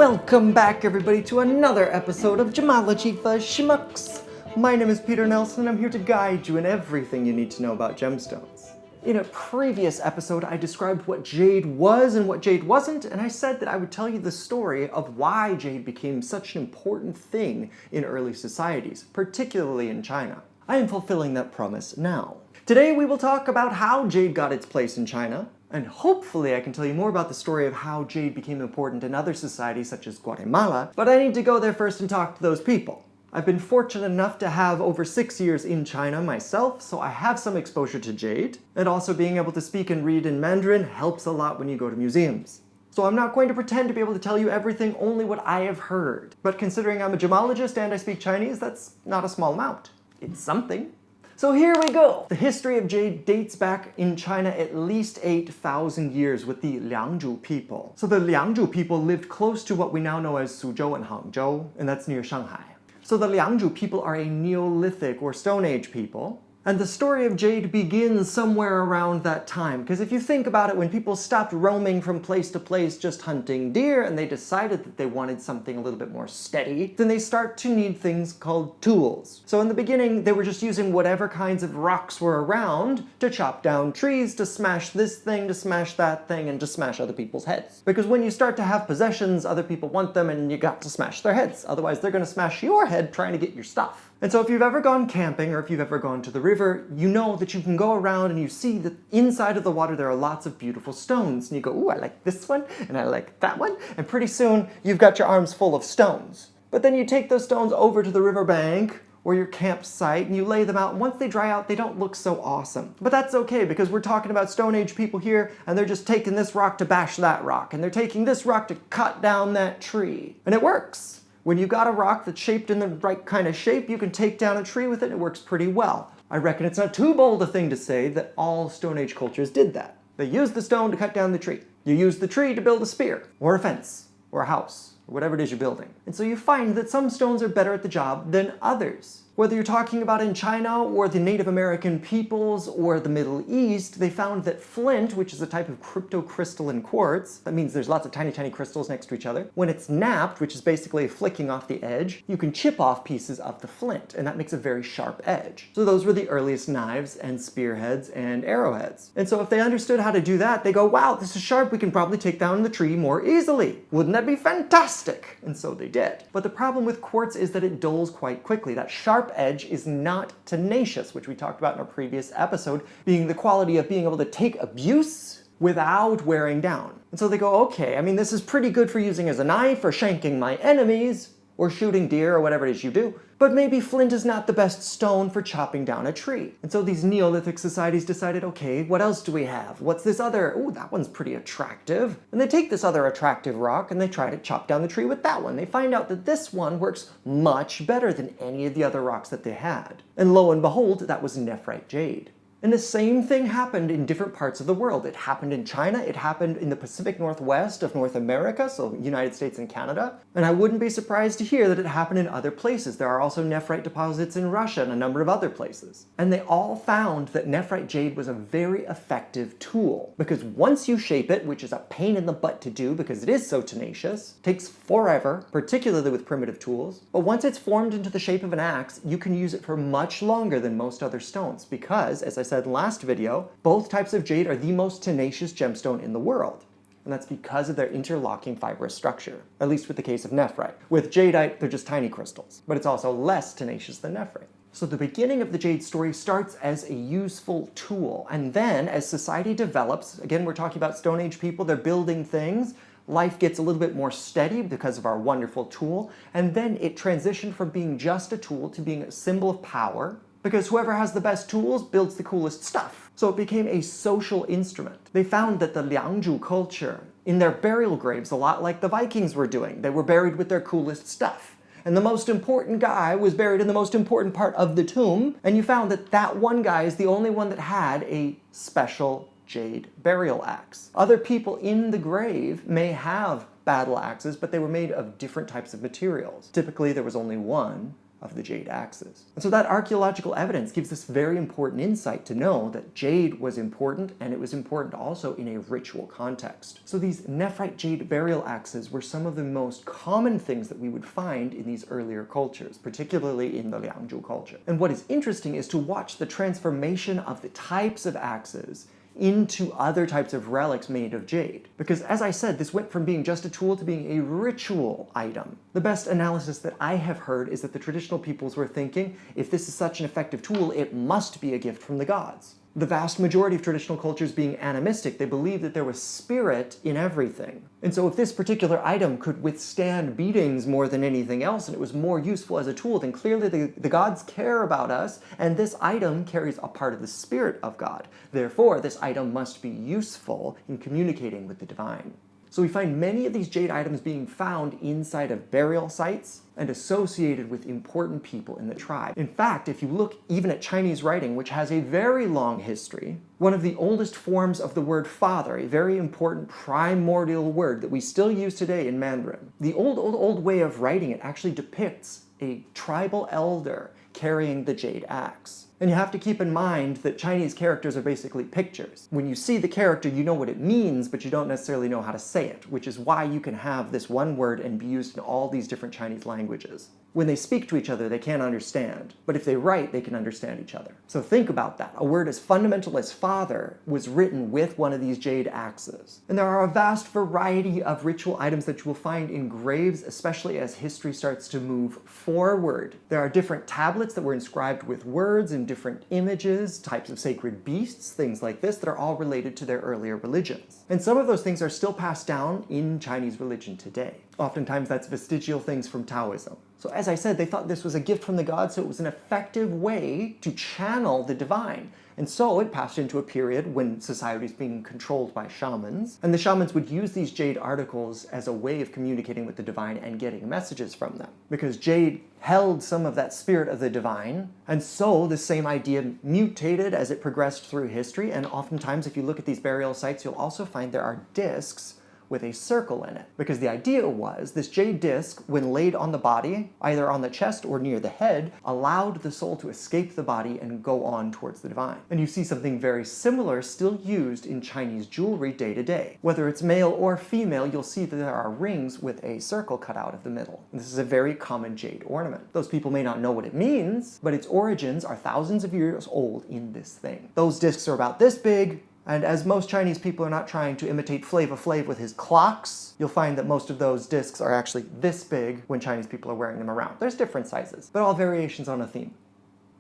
Welcome back, everybody, to another episode of Gemology for Schmucks. My name is Peter Nelson, and I'm here to guide you in everything you need to know about gemstones. In a previous episode, I described what jade was and what jade wasn't, and I said that I would tell you the story of why jade became such an important thing in early societies, particularly in China. I am fulfilling that promise now. Today we will talk about how jade got its place in China, and hopefully I can tell you more about the story of how jade became important in other societies such as Guatemala, but I need to go there first and talk to those people. I've been fortunate enough to have over 6 years in China myself, so I have some exposure to jade, and also being able to speak and read in Mandarin helps a lot when you go to museums. So I'm not going to pretend to be able to tell you everything, only what I have heard. But considering I'm a gemologist and I speak Chinese, that's not a small amount. It's something. So here we go! The history of jade dates back in China at least 8,000 years with the Liangzhu people. So the Liangzhu people lived close to what we now know as Suzhou and Hangzhou, and that's near Shanghai. So the Liangzhu people are a Neolithic or Stone Age people. And the story of jade begins somewhere around that time, because if you think about it, when people stopped roaming from place to place just hunting deer and they decided that they wanted something a little bit more steady, then they start to need things called tools. So in the beginning, they were just using whatever kinds of rocks were around to chop down trees, to smash this thing, to smash that thing, and to smash other people's heads. Because when you start to have possessions, other people want them and you got to smash their heads. Otherwise, they're going to smash your head trying to get your stuff. And so if you've ever gone camping or if you've ever gone to the river, you know that you can go around and you see that inside of the water there are lots of beautiful stones. And you go, ooh, I like this one, and I like that one. And pretty soon, you've got your arms full of stones. But then you take those stones over to the riverbank or your campsite and you lay them out. And once they dry out, they don't look so awesome. But that's okay, because we're talking about Stone Age people here, and they're just taking this rock to bash that rock. And they're taking this rock to cut down that tree. And it works. When you've got a rock that's shaped in the right kind of shape, you can take down a tree with it and it works pretty well. I reckon it's not too bold a thing to say that all Stone Age cultures did that. They used the stone to cut down the tree. You use the tree to build a spear, or a fence, or a house, or whatever it is you're building. And so you find that some stones are better at the job than others. Whether you're talking about in China, or the Native American peoples, or the Middle East, they found that flint, which is a type of cryptocrystalline quartz, that means there's lots of tiny, tiny crystals next to each other, when it's knapped, which is basically flicking off the edge, you can chip off pieces of the flint, and that makes a very sharp edge. So those were the earliest knives, and spearheads, and arrowheads. And so if they understood how to do that, they go, wow, this is sharp, we can probably take down the tree more easily. Wouldn't that be fantastic? And so they did. But the problem with quartz is that it dulls quite quickly. That sharp edge is not tenacious, which we talked about in our previous episode, being the quality of being able to take abuse without wearing down. And so they go, okay, I mean, this is pretty good for using as a knife or shanking my enemies or shooting deer or whatever it is you do, but maybe flint is not the best stone for chopping down a tree. And so these Neolithic societies decided, okay, what else do we have? What's this other? Oh, that one's pretty attractive. And they take this other attractive rock and they try to chop down the tree with that one. They find out that this one works much better than any of the other rocks that they had. And lo and behold, that was nephrite jade. And the same thing happened in different parts of the world. It happened in China, it happened in the Pacific Northwest of North America, so United States and Canada. And I wouldn't be surprised to hear that it happened in other places. There are also nephrite deposits in Russia and a number of other places. And they all found that nephrite jade was a very effective tool, because once you shape it, which is a pain in the butt to do because it is so tenacious, takes forever, particularly with primitive tools, but once it's formed into the shape of an axe, you can use it for much longer than most other stones, because, as I said in the last video, both types of jade are the most tenacious gemstone in the world. And that's because of their interlocking fibrous structure, at least with the case of nephrite. With jadeite, they're just tiny crystals, but it's also less tenacious than nephrite. So the beginning of the jade story starts as a useful tool, and then as society develops, again, we're talking about Stone Age people, they're building things, life gets a little bit more steady because of our wonderful tool, and then it transitioned from being just a tool to being a symbol of power, because whoever has the best tools builds the coolest stuff. So it became a social instrument. They found that the Liangzhu culture, in their burial graves, a lot like the Vikings were doing, they were buried with their coolest stuff. And the most important guy was buried in the most important part of the tomb, and you found that that one guy is the only one that had a special Jade Burial Axe. Other people in the grave may have battle axes, but they were made of different types of materials. Typically there was only one of the jade axes. And so that archaeological evidence gives us very important insight to know that jade was important, and it was important also in a ritual context. So these nephrite jade burial axes were some of the most common things that we would find in these earlier cultures, particularly in the Liangzhu culture. And what is interesting is to watch the transformation of the types of axes into other types of relics made of jade. Because as I said, this went from being just a tool to being a ritual item. The best analysis that I have heard is that the traditional peoples were thinking, if this is such an effective tool, it must be a gift from the gods. The vast majority of traditional cultures being animistic, they believed that there was spirit in everything. And so if this particular item could withstand beatings more than anything else, and it was more useful as a tool, then clearly the gods care about us, and this item carries a part of the spirit of God. Therefore, this item must be useful in communicating with the divine. So we find many of these jade items being found inside of burial sites and associated with important people in the tribe. In fact, if you look even at Chinese writing, which has a very long history, one of the oldest forms of the word father, a very important primordial word that we still use today in Mandarin, the old way of writing it actually depicts a tribal elder carrying the jade axe. And you have to keep in mind that Chinese characters are basically pictures. When you see the character, you know what it means, but you don't necessarily know how to say it, which is why you can have this one word and be used in all these different Chinese languages. When they speak to each other, they can't understand, but if they write, they can understand each other. So think about that. A word as fundamental as father was written with one of these jade axes. And there are a vast variety of ritual items that you will find in graves, especially as history starts to move forward. There are different tablets that were inscribed with words and different images, types of sacred beasts, things like this, that are all related to their earlier religions. And some of those things are still passed down in Chinese religion today. Oftentimes that's vestigial things from Taoism. So as I said, they thought this was a gift from the gods, so it was an effective way to channel the divine. And so it passed into a period when society was being controlled by shamans, and the shamans would use these jade articles as a way of communicating with the divine and getting messages from them. Because jade held some of that spirit of the divine, and so the same idea mutated as it progressed through history, and oftentimes if you look at these burial sites, you'll also find there are discs with a circle in it. Because the idea was this jade disc, when laid on the body, either on the chest or near the head, allowed the soul to escape the body and go on towards the divine. And you see something very similar still used in Chinese jewelry day to day. Whether it's male or female, you'll see that there are rings with a circle cut out of the middle. And this is a very common jade ornament. Those people may not know what it means, but its origins are thousands of years old in this thing. Those discs are about this big, and as most Chinese people are not trying to imitate Flava Flav with his clocks, you'll find that most of those discs are actually this big when Chinese people are wearing them around. There's different sizes, but all variations on a theme.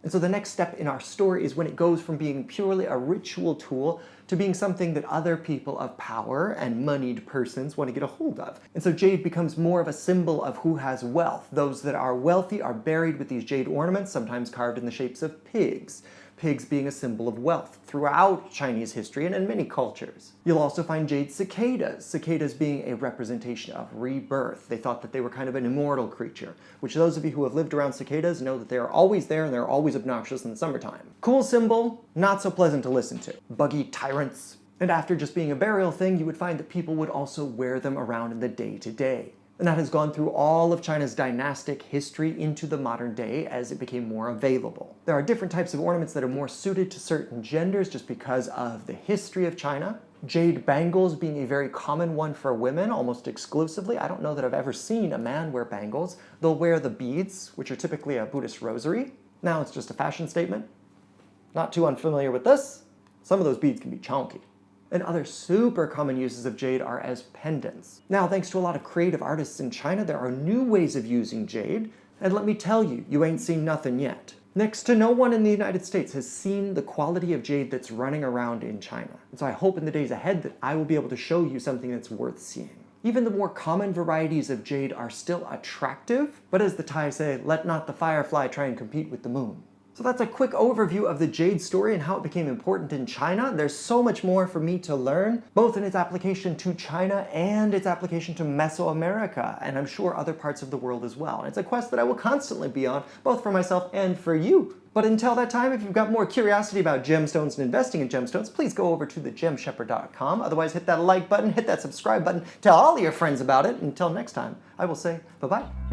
And so the next step in our story is when it goes from being purely a ritual tool to being something that other people of power and moneyed persons want to get a hold of. And so jade becomes more of a symbol of who has wealth. Those that are wealthy are buried with these jade ornaments, sometimes carved in the shapes of pigs. Pigs being a symbol of wealth throughout Chinese history and in many cultures. You'll also find jade cicadas, cicadas being a representation of rebirth. They thought that they were kind of an immortal creature, which those of you who have lived around cicadas know that they are always there and they're always obnoxious in the summertime. Cool symbol, not so pleasant to listen to. Buggy tyrants. And after just being a burial thing, you would find that people would also wear them around in the day-to-day. And that has gone through all of China's dynastic history into the modern day as it became more available. There are different types of ornaments that are more suited to certain genders just because of the history of China. Jade bangles being a very common one for women, almost exclusively. I don't know that I've ever seen a man wear bangles. They'll wear the beads, which are typically a Buddhist rosary. Now it's just a fashion statement. Not too unfamiliar with this. Some of those beads can be chunky. And other super common uses of jade are as pendants. Now, thanks to a lot of creative artists in China, there are new ways of using jade, and let me tell you, you ain't seen nothing yet. Next to no one in the United States has seen the quality of jade that's running around in China. And so I hope in the days ahead that I will be able to show you something that's worth seeing. Even the more common varieties of jade are still attractive, but as the Thai say, let not the firefly try and compete with the moon. So that's a quick overview of the jade story and how it became important in China. There's so much more for me to learn, both in its application to China and its application to Mesoamerica, and I'm sure other parts of the world as well. And it's a quest that I will constantly be on, both for myself and for you. But until that time, if you've got more curiosity about gemstones and investing in gemstones, please go over to thegemshepherd.com. Otherwise, hit that like button, hit that subscribe button, tell all your friends about it. Until next time, I will say bye-bye.